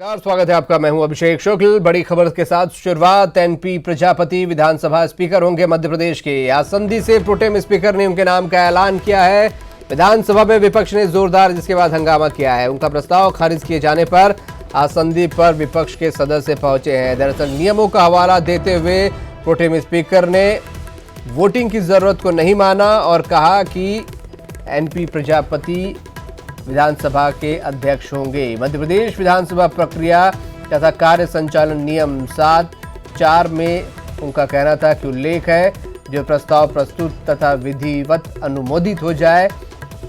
नमस्कार, स्वागत है आपका। मैं हूं अभिषेक शुक्ल। बड़ी खबर के साथ शुरुआत। एनपी प्रजापति विधानसभा स्पीकर होंगे मध्य प्रदेश के। आसंदी से प्रोटेम स्पीकर ने उनके नाम का ऐलान किया है। विधानसभा में विपक्ष ने जोरदार जिसके बाद हंगामा किया है। उनका प्रस्ताव खारिज किए जाने पर आसंदी पर विपक्ष के सदस्य पहुंचे हैं। दरअसल नियमों का हवाला देते हुए प्रोटेम स्पीकर ने वोटिंग की जरूरत को नहीं माना और कहा कि एनपी प्रजापति विधानसभा के अध्यक्ष होंगे। मध्य प्रदेश विधानसभा प्रक्रिया तथा कार्य संचालन नियम 7(4) में उनका कहना था कि उल्लेख है जो प्रस्ताव प्रस्तुत तथा विधिवत अनुमोदित हो जाए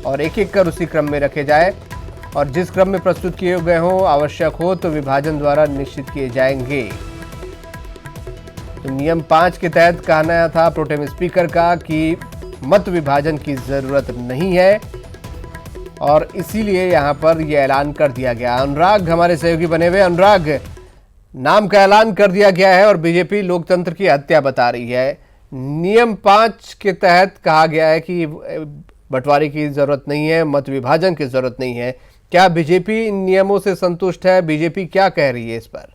और एक एक कर उसी क्रम में रखे जाए और जिस क्रम में प्रस्तुत किए गए हों आवश्यक हो तो विभाजन द्वारा निश्चित किए जाएंगे। तो नियम 5 के तहत कहना था प्रोटेम स्पीकर का कि मत विभाजन की जरूरत नहीं है और इसीलिए यहां पर यह ऐलान कर दिया गया। अनुराग हमारे सहयोगी बने हुए। अनुराग, नाम का ऐलान कर दिया गया है और बीजेपी लोकतंत्र की हत्या बता रही है। नियम 5 के तहत कहा गया है कि बंटवारे की जरूरत नहीं है, मत विभाजन की जरूरत नहीं है। क्या बीजेपी इन नियमों से संतुष्ट है? बीजेपी क्या कह रही है इस पर?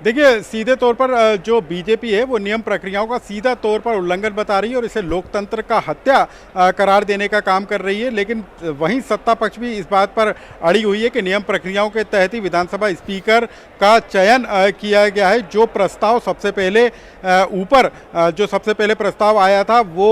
देखिए, सीधे तौर पर जो बीजेपी है वो नियम प्रक्रियाओं का सीधा तौर पर उल्लंघन बता रही है और इसे लोकतंत्र का हत्या करार देने का काम कर रही है। लेकिन वहीं सत्ता पक्ष भी इस बात पर अड़ी हुई है कि नियम प्रक्रियाओं के तहत ही विधानसभा स्पीकर का चयन किया गया है। जो प्रस्ताव सबसे पहले जो सबसे पहले प्रस्ताव आया था वो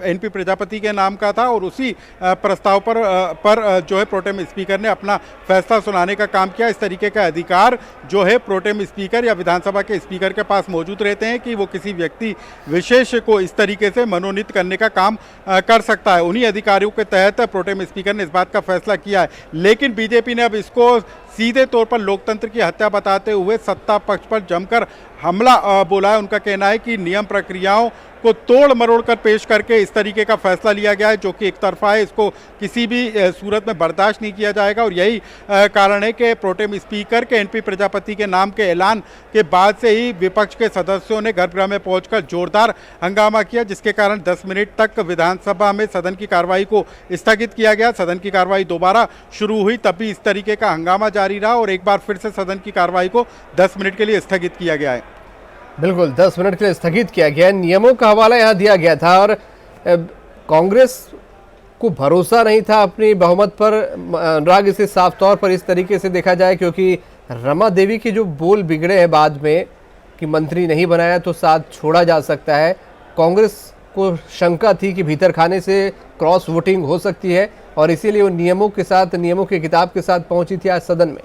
एनपी प्रजापति के नाम का था और उसी प्रस्ताव पर जो है प्रोटेम स्पीकर ने अपना फैसला सुनाने का काम किया। इस तरीके का अधिकार जो है प्रोटेम स्पीकर या विधानसभा के स्पीकर के पास मौजूद रहते हैं कि वो किसी व्यक्ति विशेष को इस तरीके से मनोनीत करने का काम कर सकता है। उन्हीं अधिकारियों के तहत प्रोटेम स्पीकर ने इस बात का फैसला किया है। लेकिन बीजेपी ने अब इसको सीधे तौर पर लोकतंत्र की हत्या बताते हुए सत्ता पक्ष पर जमकर हमला बोला है। उनका कहना है कि नियम प्रक्रियाओं को तोड़ मरोड़ कर पेश करके इस तरीके का फैसला लिया गया है जो कि एक तरफा है। इसको किसी भी सूरत में बर्दाश्त नहीं किया जाएगा और यही कारण है कि प्रोटेम स्पीकर के एनपी प्रजापति के नाम के ऐलान के बाद से ही विपक्ष के सदस्यों ने गर्भगृह में पहुंचकर जोरदार हंगामा किया, जिसके कारण 10 मिनट तक विधानसभा में सदन की कार्रवाई को स्थगित किया गया। सदन की कार्रवाई दोबारा शुरू हुई तब भी इस तरीके का हंगामा जारी रहा और एक बार फिर से सदन की कार्रवाई को 10 मिनट के लिए स्थगित किया गया है। बिल्कुल, 10 मिनट के लिए स्थगित किया गया। नियमों का हवाला यहां दिया गया था और कांग्रेस को भरोसा नहीं था अपनी बहुमत पर। अनुराग, इसे साफ तौर पर इस तरीके से देखा जाए क्योंकि रमा देवी के जो बोल बिगड़े हैं बाद में कि मंत्री नहीं बनाया तो साथ छोड़ा जा सकता है। कांग्रेस को शंका थी कि भीतर खाने से क्रॉस वोटिंग हो सकती है और इसीलिए वो नियमों की किताब के साथ पहुंची थी आज सदन में।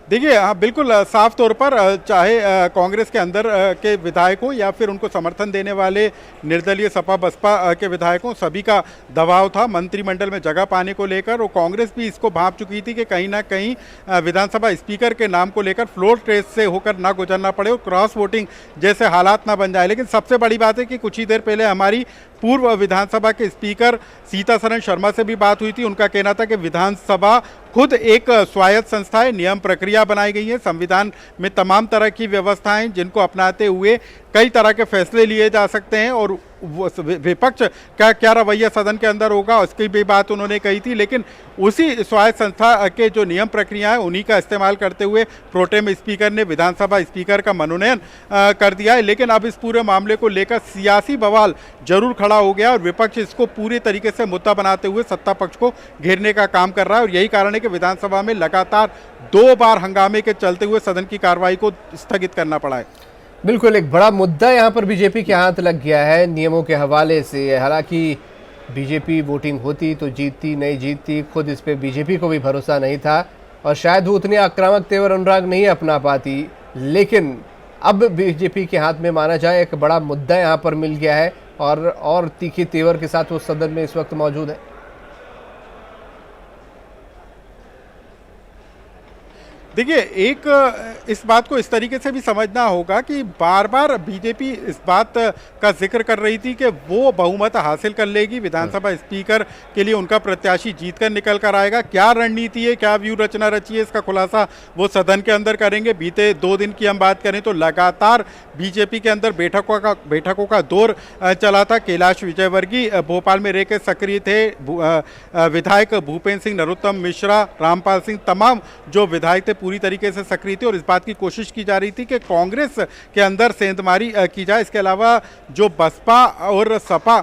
देखिए, हाँ बिल्कुल साफ तौर पर चाहे कांग्रेस के अंदर के विधायकों या फिर उनको समर्थन देने वाले निर्दलीय सपा बसपा के विधायकों, सभी का दबाव था मंत्रिमंडल में जगह पाने को लेकर और कांग्रेस भी इसको भांप चुकी थी कि कहीं ना कहीं विधानसभा स्पीकर के नाम को लेकर फ्लोर टेस्ट से होकर ना गुजरना पड़े और क्रॉस वोटिंग जैसे हालात ना बन जाए। लेकिन सबसे बड़ी बात है कि कुछ ही देर पहले हमारी पूर्व विधानसभा के स्पीकर सीतासरन शर्मा से भी बात हुई थी। उनका कहना था कि विधानसभा खुद एक स्वायत्त संस्था है, नियम प्रक्रिया बनाई गई है, संविधान में तमाम तरह की व्यवस्थाएं जिनको अपनाते हुए कई तरह के फैसले लिए जा सकते हैं और विपक्ष का क्या रवैया सदन के अंदर होगा उसकी भी बात उन्होंने कही थी। लेकिन उसी स्वायत्त संस्था के जो नियम प्रक्रिया है उन्हीं का इस्तेमाल करते हुए प्रोटेम स्पीकर ने विधानसभा स्पीकर का मनोनयन कर दिया है। लेकिन अब इस पूरे मामले को लेकर सियासी बवाल जरूर खड़ा हो गया और विपक्ष इसको पूरे तरीके से मुद्दा बनाते हुए सत्ता पक्ष को घेरने का काम कर रहा है और यही कारण है कि विधानसभा में लगातार 2 बार हंगामे के चलते हुए सदन की कार्रवाई को स्थगित करना पड़ा है। बिल्कुल, एक बड़ा मुद्दा यहाँ पर बीजेपी के हाथ लग गया है नियमों के हवाले से। हालांकि बीजेपी वोटिंग होती तो जीतती, नहीं जीतती, खुद इस पे बीजेपी को भी भरोसा नहीं था और शायद वो उतने आक्रामक तेवर अनुराग नहीं अपना पाती। लेकिन अब बीजेपी के हाथ में माना जाए एक बड़ा मुद्दा यहाँ पर मिल गया है और तीखे तेवर के साथ वो सदन में इस वक्त मौजूद है। देखिए, एक इस बात को इस तरीके से भी समझना होगा कि बार बार बीजेपी इस बात का जिक्र कर रही थी कि वो बहुमत हासिल कर लेगी, विधानसभा स्पीकर के लिए उनका प्रत्याशी जीत कर निकल कर आएगा। क्या रणनीति है, क्या व्यू रचना रची है, इसका खुलासा वो सदन के अंदर करेंगे। बीते 2 दिन की हम बात करें तो लगातार बीजेपी के अंदर बैठकों का दौर चला था। कैलाश विजयवर्गीय भोपाल में रह के सक्रिय थे, विधायक भूपेंद्र सिंह, नरोत्तम मिश्रा, रामपाल सिंह, तमाम जो विधायक थे पूरी तरीके से सक्रिय थे और इस बात की कोशिश की जा रही थी कि कांग्रेस के अंदर सेंधमारी की जाए। इसके अलावा जो बसपा और सपा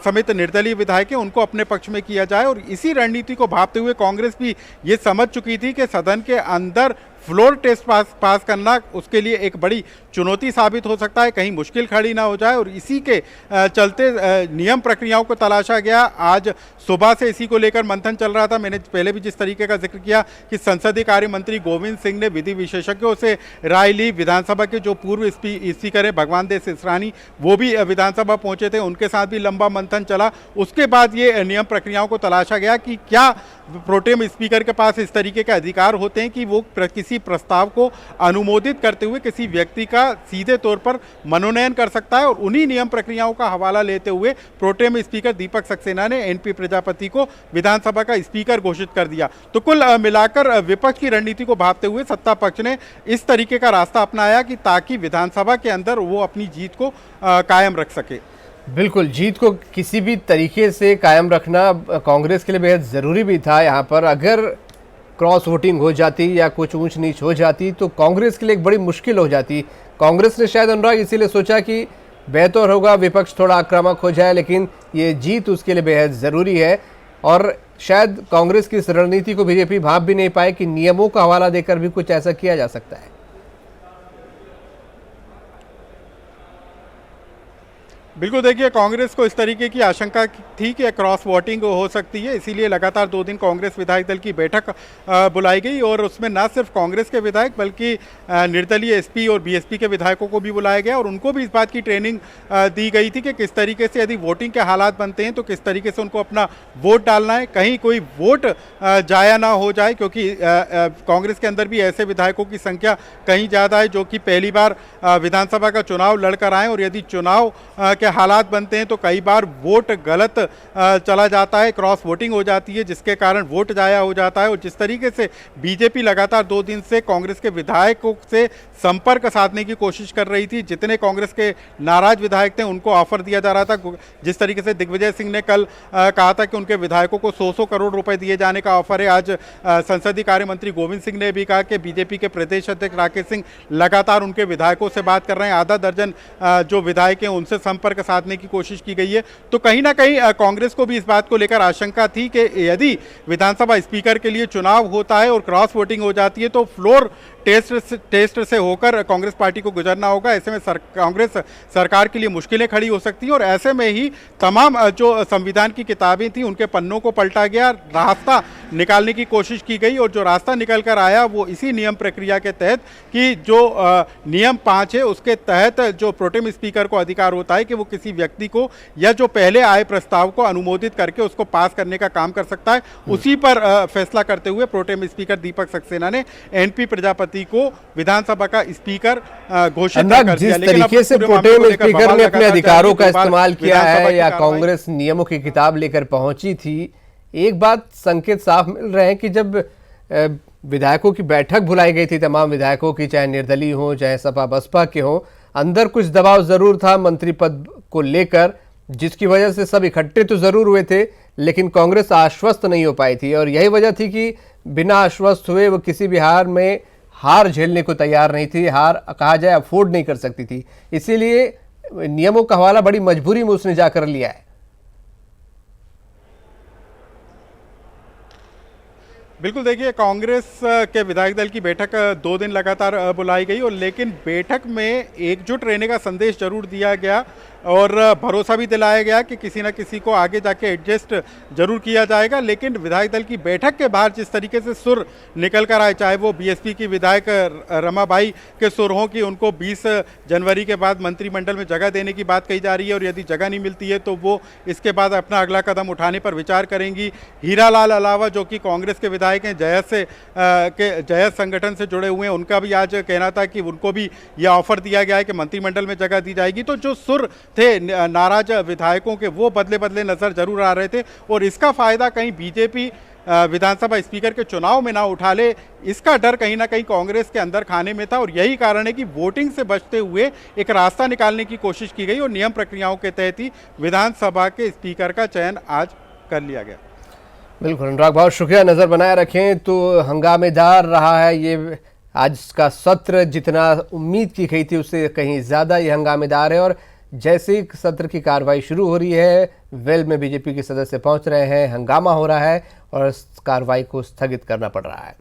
समेत निर्दलीय विधायक हैं उनको अपने पक्ष में किया जाए और इसी रणनीति को भांपते हुए कांग्रेस भी ये समझ चुकी थी कि सदन के अंदर फ्लोर टेस्ट पास करना उसके लिए एक बड़ी चुनौती साबित हो सकता है, कहीं मुश्किल खड़ी ना हो जाए और इसी के चलते नियम प्रक्रियाओं को तलाशा गया। आज सुबह से इसी को लेकर मंथन चल रहा था। मैंने पहले भी जिस तरीके का जिक्र किया कि संसदीय कार्य मंत्री गोविंद सिंह ने विधि विशेषज्ञों से राय ली। विधानसभा के जो पूर्व स्पीकर है भगवान देव सिसरानी, वो भी विधानसभा पहुंचे थे, उनके साथ भी लंबा मंथन चला। उसके बाद ये नियम प्रक्रियाओं को तलाशा गया कि क्या प्रोटेम स्पीकर के पास इस तरीके के अधिकार होते हैं कि वो किसी प्रस्ताव को अनुमोदित करते हुए किसी व्यक्ति का सीधे तौर पर मनोनयन कर सकता है। और उन्हीं नियम प्रक्रियाओं का हवाला लेते हुए प्रोटेम स्पीकर दीपक सक्सेना ने एनपी प्रजापति को विधानसभा का स्पीकर घोषित कर दिया। तो कुल मिलाकर विपक्ष की रणनीति को भांपते हुए सत्ता पक्ष ने इस तरीके का रास्ता अपनाया कि ताकि विधानसभा के अंदर वो अपनी जीत को कायम रख सके। बिल्कुल, जीत को किसी भी तरीके से कायम रखना कांग्रेस के लिए बेहद ज़रूरी भी था। यहाँ पर अगर क्रॉस वोटिंग हो जाती या कुछ ऊंच नीच हो जाती तो कांग्रेस के लिए एक बड़ी मुश्किल हो जाती। कांग्रेस ने शायद अनुराग इसीलिए सोचा कि बेहतर होगा विपक्ष थोड़ा आक्रामक हो जाए, लेकिन ये जीत उसके लिए बेहद ज़रूरी है। और शायद कांग्रेस की इस रणनीति को बीजेपी भांप भी नहीं पाए कि नियमों का हवाला देकर भी कुछ ऐसा किया जा सकता है। बिल्कुल, देखिए, कांग्रेस को इस तरीके की आशंका थी कि क्रॉस वोटिंग हो सकती है, इसीलिए लगातार 2 दिन कांग्रेस विधायक दल की बैठक बुलाई गई और उसमें न सिर्फ कांग्रेस के विधायक बल्कि निर्दलीय एसपी और बीएसपी के विधायकों को भी बुलाया गया और उनको भी इस बात की ट्रेनिंग दी गई थी कि किस तरीके से यदि वोटिंग के हालात बनते हैं तो किस तरीके से उनको अपना वोट डालना है, कहीं कोई वोट जाया ना हो जाए, क्योंकि कांग्रेस के अंदर भी ऐसे विधायकों की संख्या कहीं ज़्यादा है जो कि पहली बार विधानसभा का चुनाव लड़कर आए और यदि चुनाव के हालात बनते हैं तो कई बार वोट गलत चला जाता है, क्रॉस वोटिंग हो जाती है जिसके कारण वोट जाया हो जाता है। और जिस तरीके से बीजेपी लगातार 2 दिन से कांग्रेस के विधायकों से संपर्क साधने की कोशिश कर रही थी, जितने कांग्रेस के नाराज विधायक थे उनको ऑफर दिया जा रहा था। जिस तरीके से दिग्विजय सिंह ने कल कहा था कि उनके विधायकों को 100 करोड़ रुपए दिए जाने का ऑफर है, आज संसदीय कार्य मंत्री गोविंद सिंह ने भी कहा कि बीजेपी के प्रदेश अध्यक्ष राकेश सिंह लगातार उनके विधायकों से बात कर रहे हैं। आधा दर्जन जो विधायक हैं उनसे संपर्क साधने की कोशिश की गई है। तो कहीं ना कहीं कांग्रेस को भी इस बात को लेकर आशंका थी कि यदि विधानसभा स्पीकर के लिए चुनाव होता है और क्रॉस वोटिंग हो जाती है तो फ्लोर टेस्ट से होकर कांग्रेस पार्टी को गुजरना होगा। ऐसे में कांग्रेस सरकार के लिए मुश्किलें खड़ी हो सकती हैं और ऐसे में ही तमाम जो संविधान की किताबें थी उनके पन्नों को पलटा गया, रास्ता निकालने की कोशिश की गई और जो रास्ता निकल कर आया वो इसी नियम प्रक्रिया के तहत कि जो नियम 5 है उसके तहत जो प्रोटेम स्पीकर को अधिकार होता है कि वो किसी व्यक्ति को या जो पहले आए प्रस्ताव को अनुमोदित करके उसको पास करने का काम कर सकता है। उसी पर फैसला करते हुए प्रोटेम स्पीकर दीपक सक्सेना ने एनपी प्रजापति को विधानसभा का स्पीकर घोषित कर दिया। जिस तरीके से प्रोटेम स्पीकर ने अपने अधिकारों का इस्तेमाल किया है या कांग्रेस नियमों की किताब लेकर पहुंची थी, एक बात संकेत साफ मिल रहे हैं कि जब विधायकों की बैठक बुलाई गई थी, तमाम विधायकों की, चाहे निर्दलीय हो चाहे सपा बसपा के हो, अंदर कुछ दबाव जरूर था मंत्री पद को लेकर, जिसकी वजह से सब इकट्ठे तो जरूर हुए थे लेकिन कांग्रेस आश्वस्त नहीं हो पाई थी और यही वजह थी कि बिना आश्वस्त हुए वो किसी भी हार में हार झेलने को तैयार नहीं थी, हार कहा जाए अफोर्ड नहीं कर सकती थी। इसीलिए नियमों का हवाला बड़ी मजबूरी में उसने जाकर लिया है। बिल्कुल, देखिए, कांग्रेस के विधायक दल की बैठक 2 दिन लगातार बुलाई गई और लेकिन बैठक में एकजुट रहने का संदेश जरूर दिया गया और भरोसा भी दिलाया गया कि किसी न किसी को आगे जाके एडजस्ट जरूर किया जाएगा। लेकिन विधायक दल की बैठक के बाहर जिस तरीके से सुर निकल कर आए, चाहे वो बीएसपी की विधायक रमाबाई के सुर हों कि उनको 20 जनवरी के बाद मंत्रिमंडल में जगह देने की बात कही जा रही है और यदि जगह नहीं मिलती है तो वो इसके बाद अपना अगला कदम उठाने पर विचार करेंगी। हीरालाल अलावा जो कि कांग्रेस के विधायक विधायक हैं जयस से के जयस संगठन से जुड़े हुए हैं, उनका भी आज कहना था कि उनको भी यह ऑफर दिया गया है कि मंत्रिमंडल में जगह दी जाएगी। तो जो सुर थे नाराज विधायकों के वो बदले बदले नजर जरूर आ रहे थे और इसका फायदा कहीं बीजेपी विधानसभा स्पीकर के चुनाव में ना उठा ले, इसका डर कहीं ना कहीं कांग्रेस के अंदर खाने में था और यही कारण है कि वोटिंग से बचते हुए एक रास्ता निकालने की कोशिश की गई और नियम प्रक्रियाओं के तहत ही विधानसभा के स्पीकर का चयन आज कर लिया गया। बिल्कुल अनुराग, बहुत शुक्रिया। नज़र बनाए रखें तो हंगामेदार रहा है ये आज का सत्र, जितना उम्मीद की गई थी उससे कहीं ज़्यादा ये हंगामेदार है और जैसे ही सत्र की कार्रवाई शुरू हो रही है, वेल में बीजेपी के सदस्य पहुंच रहे हैं, हंगामा हो रहा है और कार्रवाई को स्थगित करना पड़ रहा है।